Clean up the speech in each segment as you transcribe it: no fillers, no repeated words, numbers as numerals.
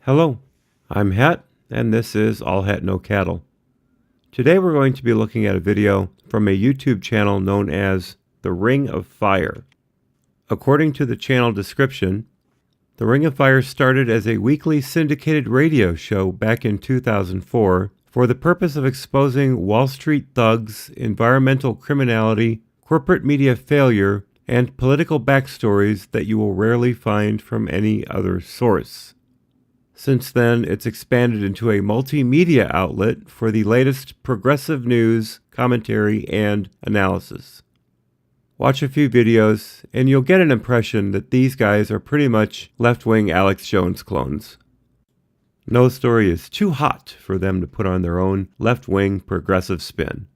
Hello, I'm Het, and this is All Het No Cattle. Today we're going to be looking at a video from a YouTube channel known as The Ring of Fire. According to the channel description, The Ring of Fire started as a weekly syndicated radio show back in 2004 for the purpose of exposing Wall Street thugs, environmental criminality, corporate media failure, and political backstories that you will rarely find from any other source. Since then, it's expanded into a multimedia outlet for the latest progressive news, commentary, and analysis. Watch a few videos, and you'll get an impression that these guys are pretty much left-wing Alex Jones clones. No story is too hot for them to put on their own left-wing progressive spin.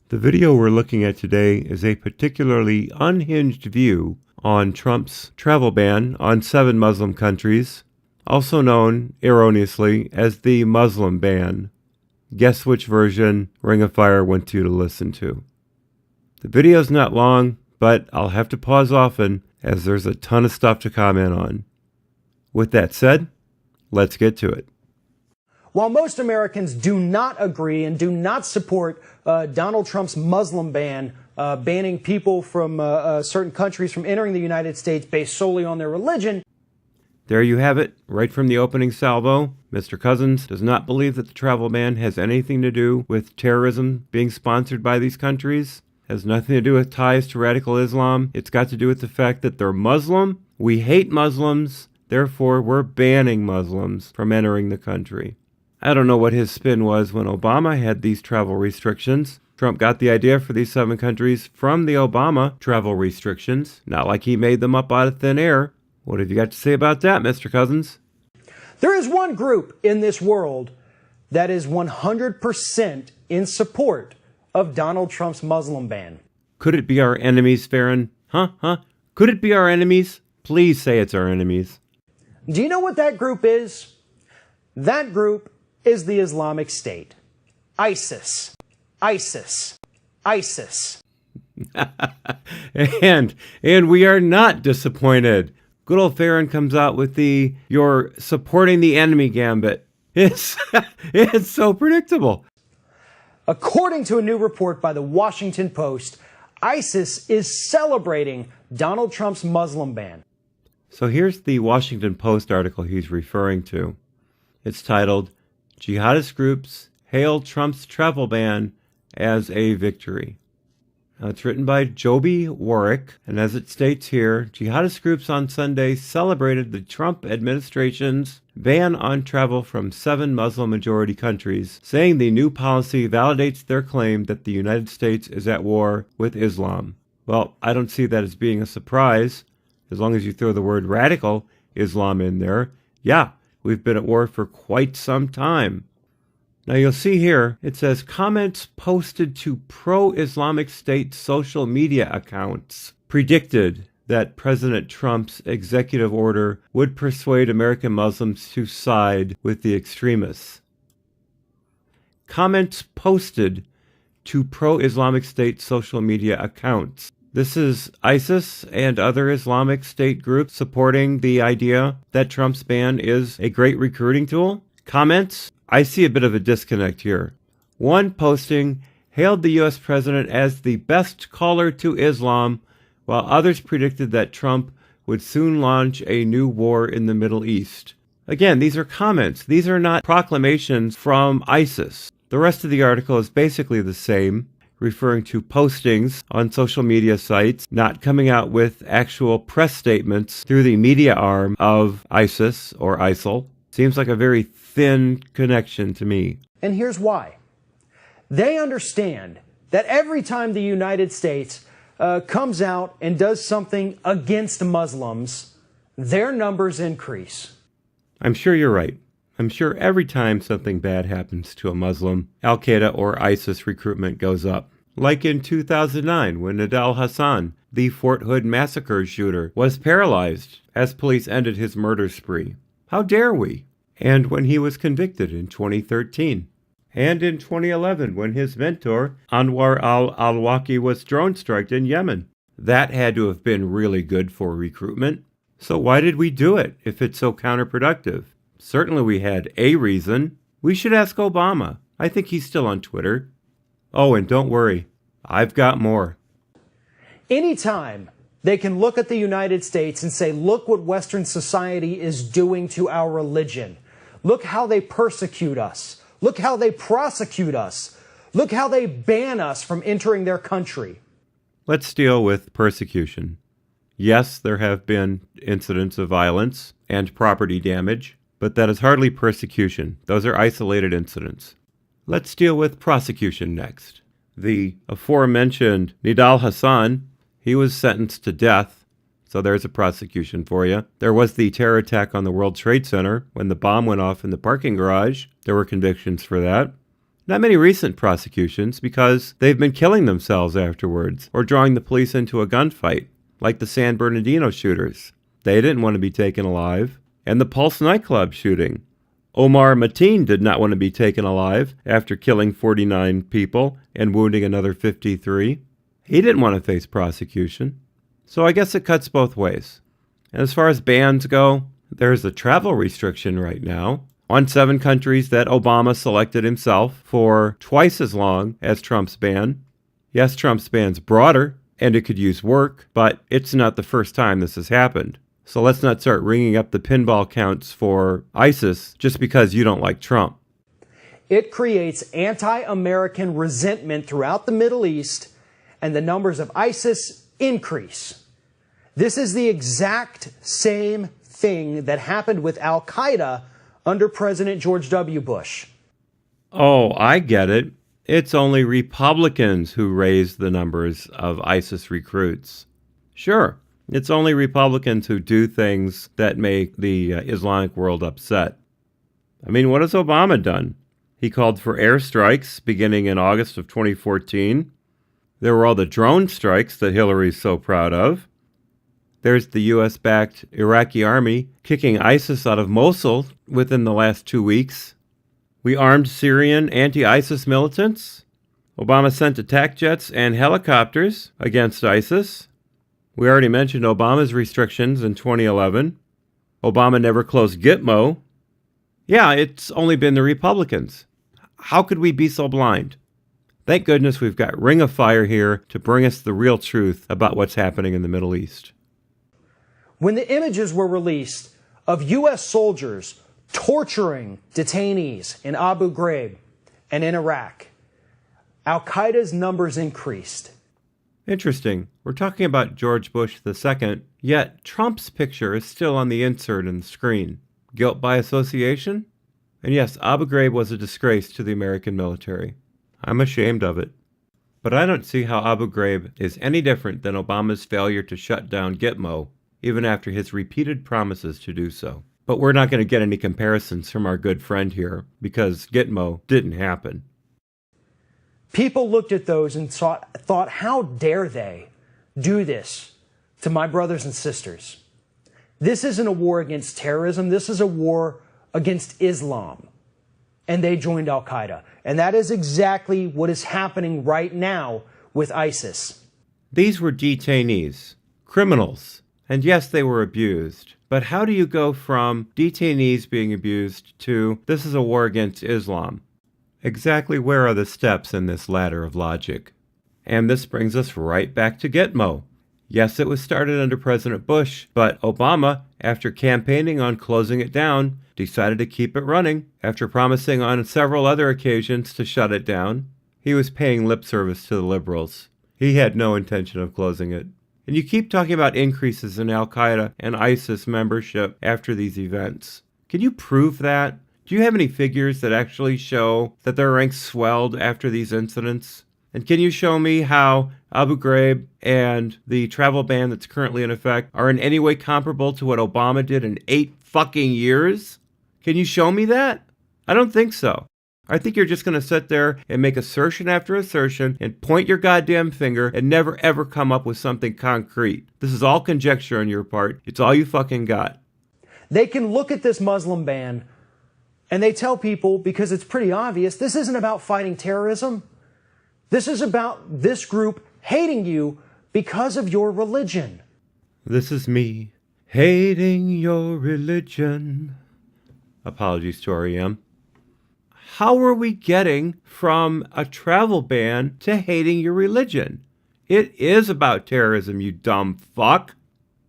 The video we're looking at today is a particularly unhinged view on Trump's travel ban on 7 Muslim countries, also known, erroneously, as the Muslim ban. Guess which version Ring of Fire wants you to listen to. The video's not long, but I'll have to pause often as there's a ton of stuff to comment on. With that said, let's get to it. While most Americans do not agree and do not support Donald Trump's Muslim ban, banning people from certain countries from entering the United States based solely on their religion. There you have it, right from the opening salvo. Mr. Cousins does not believe that the travel ban has anything to do with terrorism being sponsored by these countries. It has nothing to do with ties to radical Islam. It's got to do with the fact that they're Muslim. We hate Muslims. Therefore, we're banning Muslims from entering the country. I don't know what his spin was when Obama had these travel restrictions. Trump got the idea for these 7 countries from the Obama travel restrictions. Not like he made them up out of thin air. What have you got to say about that, Mr. Cousins? There is one group in this world that is 100% in support of Donald Trump's Muslim ban. Could it be our enemies, Farron? Huh? Could it be our enemies? Please say it's our enemies. Do you know what that group is? That group is the Islamic State. ISIS. and we are not disappointed. Good old Farron comes out with you're supporting the enemy gambit. It's so predictable. According to a new report by the Washington Post, ISIS is celebrating Donald Trump's Muslim ban. So here's the Washington Post article he's referring to. It's titled, Jihadist Groups Hail Trump's Travel Ban as a Victory. Now, it's written by Joby Warwick, and as it states here, jihadist groups on Sunday celebrated the Trump administration's ban on travel from 7 Muslim-majority countries, saying the new policy validates their claim that the United States is at war with Islam. Well, I don't see that as being a surprise, as long as you throw the word radical Islam in there. Yeah, we've been at war for quite some time. Now you'll see here, it says comments posted to pro-Islamic State social media accounts predicted that President Trump's executive order would persuade American Muslims to side with the extremists. Comments posted to pro-Islamic State social media accounts. This is ISIS and other Islamic State groups supporting the idea that Trump's ban is a great recruiting tool. Comments? I see a bit of a disconnect here. One posting hailed the U.S. president as the best caller to Islam, while others predicted that Trump would soon launch a new war in the Middle East. Again, these are comments. These are not proclamations from ISIS. The rest of the article is basically the same, referring to postings on social media sites, not coming out with actual press statements through the media arm of ISIS or ISIL. Seems like a very thin connection to me. And here's why. They understand that every time the United States comes out and does something against Muslims, their numbers increase. I'm sure you're right. I'm sure every time something bad happens to a Muslim, Al-Qaeda or ISIS recruitment goes up. Like in 2009 when Nidal Hassan, the Fort Hood massacre shooter, was paralyzed as police ended his murder spree. How dare we? And when he was convicted in 2013. And in 2011 when his mentor, Anwar al-Awlaki, was drone-struck in Yemen. That had to have been really good for recruitment. So why did we do it if it's so counterproductive? Certainly we had a reason. We should ask Obama. I think he's still on Twitter. Oh, and don't worry, I've got more. Anytime they can look at the United States and say, look what Western society is doing to our religion. Look how they persecute us. Look how they prosecute us. Look how they ban us from entering their country. Let's deal with persecution. Yes, there have been incidents of violence and property damage, but that is hardly persecution. Those are isolated incidents. Let's deal with prosecution next. The aforementioned Nidal Hassan, he was sentenced to death, so there's a prosecution for you. There was the terror attack on the World Trade Center when the bomb went off in the parking garage. There were convictions for that. Not many recent prosecutions because they've been killing themselves afterwards or drawing the police into a gunfight, like the San Bernardino shooters. They didn't want to be taken alive. And the Pulse nightclub shooting. Omar Mateen did not want to be taken alive after killing 49 people and wounding another 53. He didn't want to face prosecution. So I guess it cuts both ways. And as far as bans go, there's a travel restriction right now on 7 countries that Obama selected himself for twice as long as Trump's ban. Yes, Trump's ban's broader, and it could use work, but it's not the first time this has happened. So let's not start ringing up the pinball counts for ISIS just because you don't like Trump. It creates anti-American resentment throughout the Middle East, and the numbers of ISIS increase. This is the exact same thing that happened with Al-Qaeda under President George W. Bush. Oh, I get it. It's only Republicans who raise the numbers of ISIS recruits. Sure, it's only Republicans who do things that make the Islamic world upset. I mean, what has Obama done? He called for airstrikes beginning in August of 2014. There were all the drone strikes that Hillary's so proud of. There's the U.S.-backed Iraqi army kicking ISIS out of Mosul within the last 2 weeks. We armed Syrian anti-ISIS militants. Obama sent attack jets and helicopters against ISIS. We already mentioned Obama's restrictions in 2011. Obama never closed Gitmo. Yeah, it's only been the Republicans. How could we be so blind? Thank goodness we've got Ring of Fire here to bring us the real truth about what's happening in the Middle East. When the images were released of U.S. soldiers torturing detainees in Abu Ghraib and in Iraq, Al-Qaeda's numbers increased. Interesting. We're talking about George Bush II, yet Trump's picture is still on the insert in the screen. Guilt by association? And yes, Abu Ghraib was a disgrace to the American military. I'm ashamed of it. But I don't see how Abu Ghraib is any different than Obama's failure to shut down Gitmo, even after his repeated promises to do so. But we're not going to get any comparisons from our good friend here, because Gitmo didn't happen. People looked at those and thought, how dare they do this to my brothers and sisters? This isn't a war against terrorism. This is a war against Islam. And they joined Al-Qaeda. And that is exactly what is happening right now with ISIS. These were detainees, criminals. And yes, they were abused. But how do you go from detainees being abused to this is a war against Islam? Exactly where are the steps in this ladder of logic? And this brings us right back to Gitmo. Yes, it was started under President Bush, but Obama, after campaigning on closing it down, decided to keep it running after promising on several other occasions to shut it down. He was paying lip service to the liberals. He had no intention of closing it. And you keep talking about increases in Al-Qaeda and ISIS membership after these events. Can you prove that? Do you have any figures that actually show that their ranks swelled after these incidents? And can you show me how Abu Ghraib and the travel ban that's currently in effect are in any way comparable to what Obama did in 8 fucking years? Can you show me that? I don't think so. I think you're just going to sit there and make assertion after assertion and point your goddamn finger and never ever come up with something concrete. This is all conjecture on your part. It's all you fucking got. They can look at this Muslim ban and they tell people, because it's pretty obvious, this isn't about fighting terrorism. This is about this group hating you because of your religion. This is me hating your religion. Apologies to REM. How are we getting from a travel ban to hating your religion? It is about terrorism, you dumb fuck.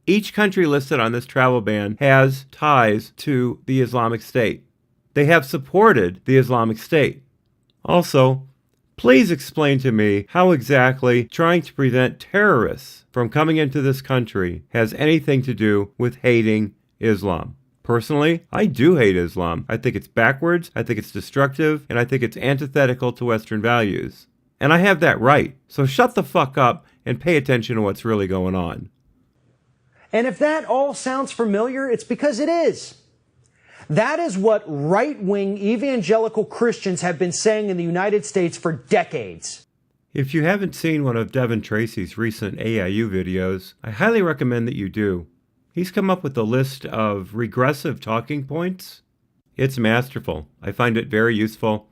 Each country listed on this travel ban has ties to the Islamic State. They have supported the Islamic State. Also, please explain to me how exactly trying to prevent terrorists from coming into this country has anything to do with hating Islam. Personally, I do hate Islam. I think it's backwards, I think it's destructive, and I think it's antithetical to Western values. And I have that right. So shut the fuck up and pay attention to what's really going on. And if that all sounds familiar, it's because it is. That is what right-wing evangelical Christians have been saying in the United States for decades. If you haven't seen one of Devin Tracy's recent AIU videos, I highly recommend that you do. He's come up with a list of regressive talking points. It's masterful. I find it very useful.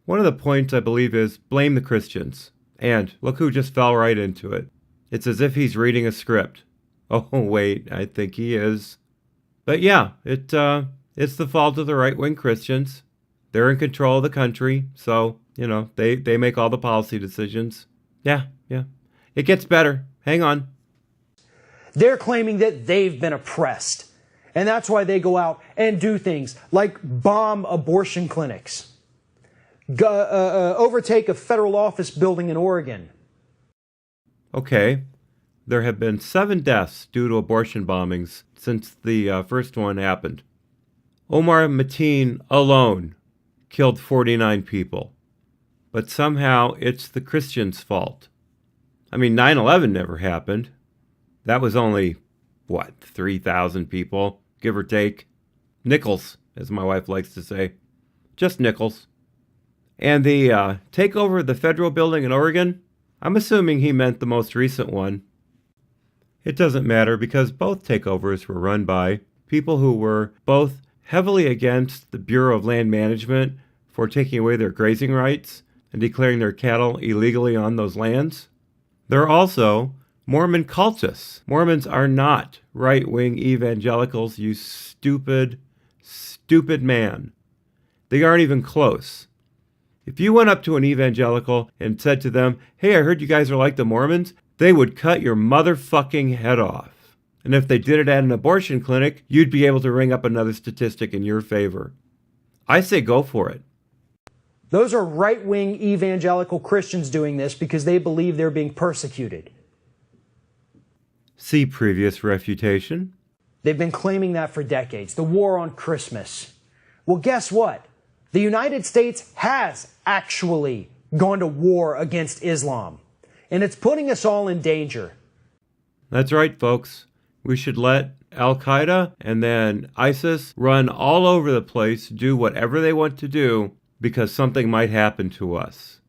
One of the points, I believe, is blame the Christians. And look who just fell right into it. It's as if he's reading a script. Oh, wait, I think he is. But yeah, it's the fault of the right-wing Christians. They're in control of the country, so, they make all the policy decisions. Yeah. It gets better. Hang on. They're claiming that they've been oppressed. And that's why they go out and do things like bomb abortion clinics, overtake a federal office building in Oregon. Okay. There have been 7 deaths due to abortion bombings since the first one happened. Omar Mateen alone killed 49 people. But somehow it's the Christians' fault. I mean, 9/11 never happened. That was only, 3,000 people, give or take. Nickels, as my wife likes to say. Just nickels. And the takeover of the federal building in Oregon, I'm assuming he meant the most recent one. It doesn't matter because both takeovers were run by people who were both heavily against the Bureau of Land Management for taking away their grazing rights and declaring their cattle illegally on those lands. They're also Mormon cultists. Mormons are not right-wing evangelicals, you stupid, stupid man. They aren't even close. If you went up to an evangelical and said to them, "Hey, I heard you guys are like the Mormons," they would cut your motherfucking head off. And if they did it at an abortion clinic, you'd be able to ring up another statistic in your favor. I say go for it. Those are right-wing evangelical Christians doing this because they believe they're being persecuted. See previous refutation. They've been claiming that for decades. The war on Christmas. Well, guess what? The United States has actually gone to war against Islam. And it's putting us all in danger. That's right, folks. We should let Al-Qaeda and then ISIS run all over the place, do whatever they want to do, because something might happen to us.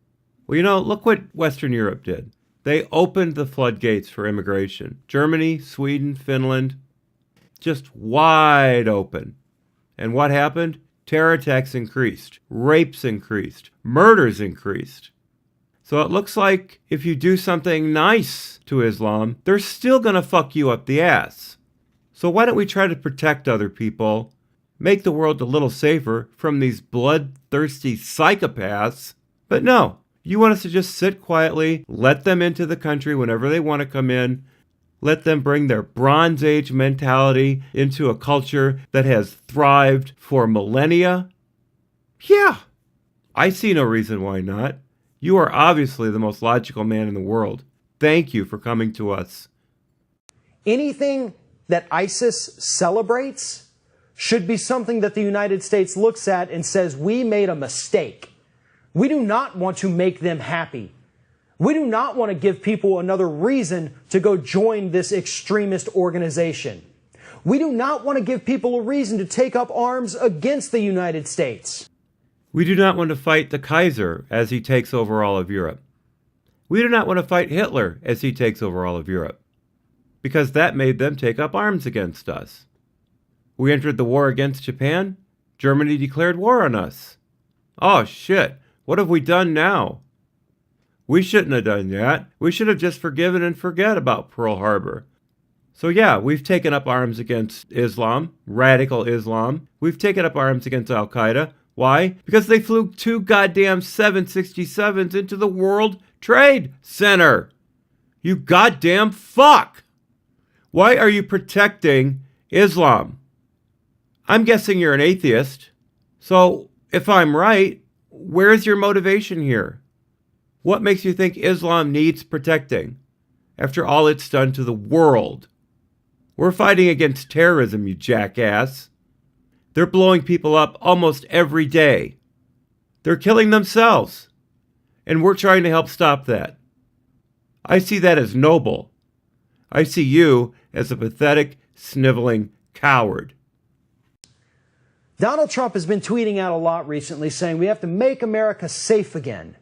Well, look what Western Europe did. They opened the floodgates for immigration. Germany, Sweden, Finland, just wide open. And what happened? Terror attacks increased. Rapes increased. Murders increased. So it looks like if you do something nice to Islam, they're still going to fuck you up the ass. So why don't we try to protect other people, make the world a little safer from these bloodthirsty psychopaths? But no. You want us to just sit quietly, let them into the country whenever they want to come in, let them bring their Bronze Age mentality into a culture that has thrived for millennia? Yeah, I see no reason why not. You are obviously the most logical man in the world. Thank you for coming to us. Anything that ISIS celebrates should be something that the United States looks at and says, we made a mistake. We do not want to make them happy. We do not want to give people another reason to go join this extremist organization. We do not want to give people a reason to take up arms against the United States. We do not want to fight the Kaiser as he takes over all of Europe. We do not want to fight Hitler as he takes over all of Europe, because that made them take up arms against us. We entered the war against Japan. Germany declared war on us. Oh shit, what have we done now? We shouldn't have done that. We should have just forgiven and forget about Pearl Harbor. So yeah, we've taken up arms against Islam, radical Islam. We've taken up arms against Al-Qaeda. Why? Because they flew 2 goddamn 767s into the World Trade Center. You goddamn fuck! Why are you protecting Islam? I'm guessing you're an atheist. So if I'm right, where's your motivation here? What makes you think Islam needs protecting after all it's done to the world? We're fighting against terrorism, you jackass. They're blowing people up almost every day. They're killing themselves. And we're trying to help stop that. I see that as noble. I see you as a pathetic, sniveling coward. Donald Trump has been tweeting out a lot recently saying we have to make America safe again.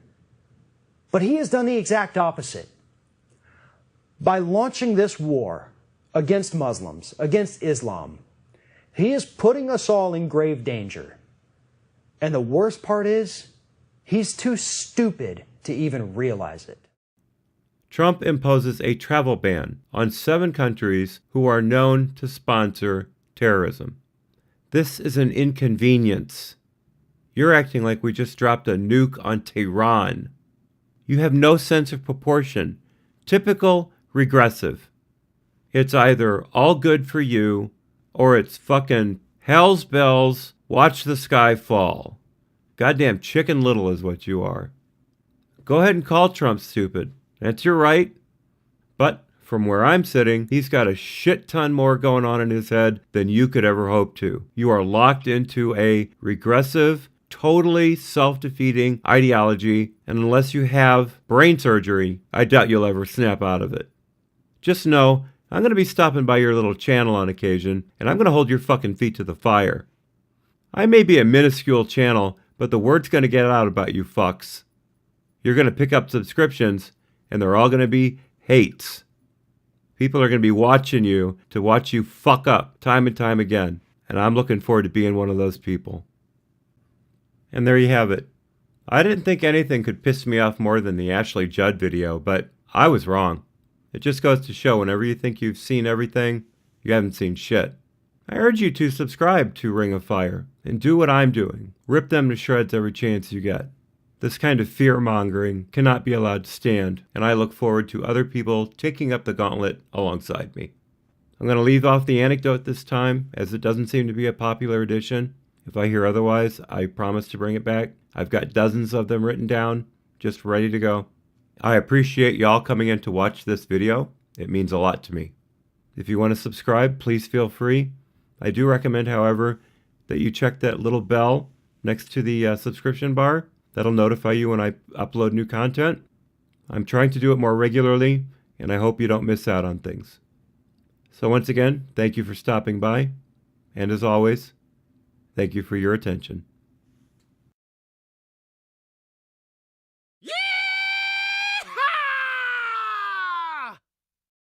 But he has done the exact opposite. By launching this war against Muslims, against Islam, he is putting us all in grave danger. And the worst part is, he's too stupid to even realize it. Trump imposes a travel ban on 7 countries who are known to sponsor terrorism. This is an inconvenience. You're acting like we just dropped a nuke on Tehran. You have no sense of proportion. Typical regressive. It's either all good for you, or it's fucking hell's bells, watch the sky fall. Goddamn Chicken Little is what you are. Go ahead and call Trump stupid. That's your right. But from where I'm sitting, he's got a shit ton more going on in his head than you could ever hope to. You are locked into a regressive, totally self-defeating ideology, and unless you have brain surgery, I doubt you'll ever snap out of it. Just know, I'm going to be stopping by your little channel on occasion, and I'm going to hold your fucking feet to the fire. I may be a minuscule channel, but the word's going to get out about you fucks. You're going to pick up subscriptions, and they're all going to be hates. People are going to be watching you to watch you fuck up time and time again, and I'm looking forward to being one of those people. And there you have it. I didn't think anything could piss me off more than the Ashley Judd video, but I was wrong. It just goes to show whenever you think you've seen everything, you haven't seen shit. I urge you to subscribe to Ring of Fire and do what I'm doing. Rip them to shreds every chance you get. This kind of fear-mongering cannot be allowed to stand, and I look forward to other people taking up the gauntlet alongside me. I'm going to leave off the anecdote this time, as it doesn't seem to be a popular edition. If I hear otherwise, I promise to bring it back. I've got dozens of them written down, just ready to go. I appreciate y'all coming in to watch this video. It means a lot to me. If you want to subscribe, please feel free. I do recommend, however, that you check that little bell next to the subscription bar. That'll notify you when I upload new content. I'm trying to do it more regularly, and I hope you don't miss out on things. So once again, thank you for stopping by. And as always, thank you for your attention.